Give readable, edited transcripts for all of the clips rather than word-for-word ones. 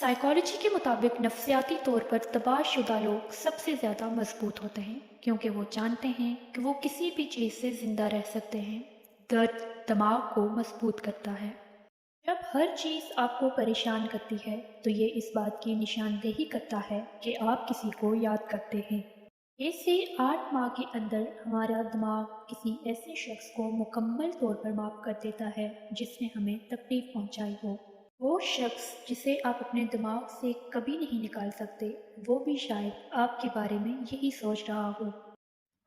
Psychology کے مطابق نفسیاتی طور پر تباہ شدہ لوگ سب سے زیادہ مضبوط ہوتے ہیں کیونکہ وہ جانتے ہیں کہ وہ کسی بھی چیز سے زندہ رہ سکتے ہیں۔ درد دماغ کو مضبوط کرتا ہے۔ جب ہر چیز آپ کو پریشان کرتی ہے تو یہ اس بات کی نشاندہی کرتا ہے کہ آپ کسی کو یاد کرتے ہیں۔ 6 سے 8 ماہ کے اندر ہمارا دماغ کسی ایسے شخص کو مکمل طور پر معاف کر دیتا ہے جس نے ہمیں تکلیف پہنچائی ہو۔ وہ شخص جسے آپ اپنے دماغ سے کبھی نہیں نکال سکتے، وہ بھی شاید آپ کے بارے میں یہی سوچ رہا ہو۔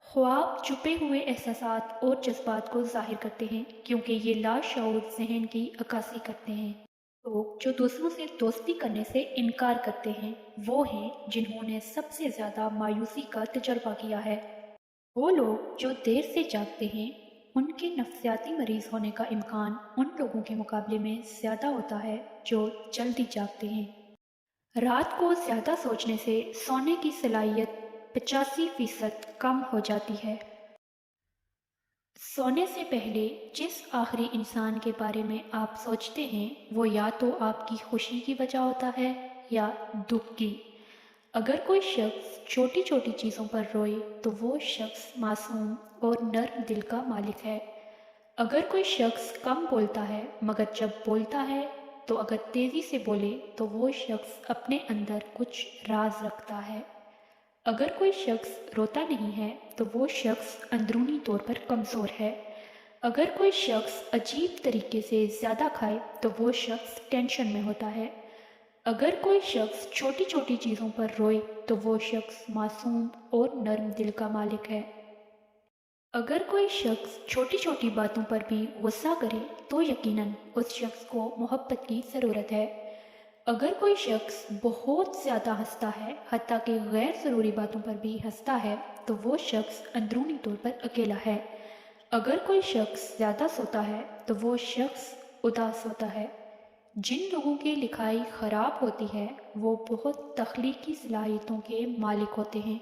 خواب چھپے ہوئے احساسات اور جذبات کو ظاہر کرتے ہیں کیونکہ یہ لاشعور ذہن کی عکاسی کرتے ہیں۔ لوگ جو دوسروں سے دوستی کرنے سے انکار کرتے ہیں وہ ہیں جنہوں نے سب سے زیادہ مایوسی کا تجربہ کیا ہے۔ وہ لوگ جو دیر سے جاگتے ہیں، ان کے نفسیاتی مریض ہونے کا امکان ان لوگوں کے مقابلے میں زیادہ ہوتا ہے جو جلدی جاگتے ہیں۔ رات کو زیادہ سوچنے سے سونے کی صلاحیت 85% کم ہو جاتی ہے۔ سونے سے پہلے جس آخری انسان کے بارے میں آپ سوچتے ہیں وہ یا تو آپ کی خوشی کی وجہ ہوتا ہے یا دکھ کی۔ اگر کوئی شخص چھوٹی چھوٹی چیزوں پر روئے تو وہ شخص معصوم اور نرم دل کا مالک ہے۔ اگر کوئی شخص کم بولتا ہے مگر جب بولتا ہے تو اگر تیزی سے بولے تو وہ شخص اپنے اندر کچھ راز رکھتا ہے۔ اگر کوئی شخص روتا نہیں ہے تو وہ شخص اندرونی طور پر کمزور ہے۔ اگر کوئی شخص عجیب طریقے سے زیادہ کھائے تو وہ شخص ٹینشن میں ہوتا ہے۔ اگر کوئی شخص چھوٹی چھوٹی چیزوں پر روئے تو وہ شخص معصوم اور نرم دل کا مالک ہے۔ اگر کوئی شخص چھوٹی چھوٹی باتوں پر بھی غصہ کرے تو یقیناً اس شخص کو محبت کی ضرورت ہے۔ اگر کوئی شخص بہت زیادہ ہنستا ہے، حتیٰ کہ غیر ضروری باتوں پر بھی ہنستا ہے، تو وہ شخص اندرونی طور پر اکیلا ہے۔ اگر کوئی شخص زیادہ سوتا ہے تو وہ شخص اداس ہوتا ہے۔ جن لوگوں کی لکھائی خراب ہوتی ہے وہ بہت تخلیقی صلاحیتوں کے مالک ہوتے ہیں۔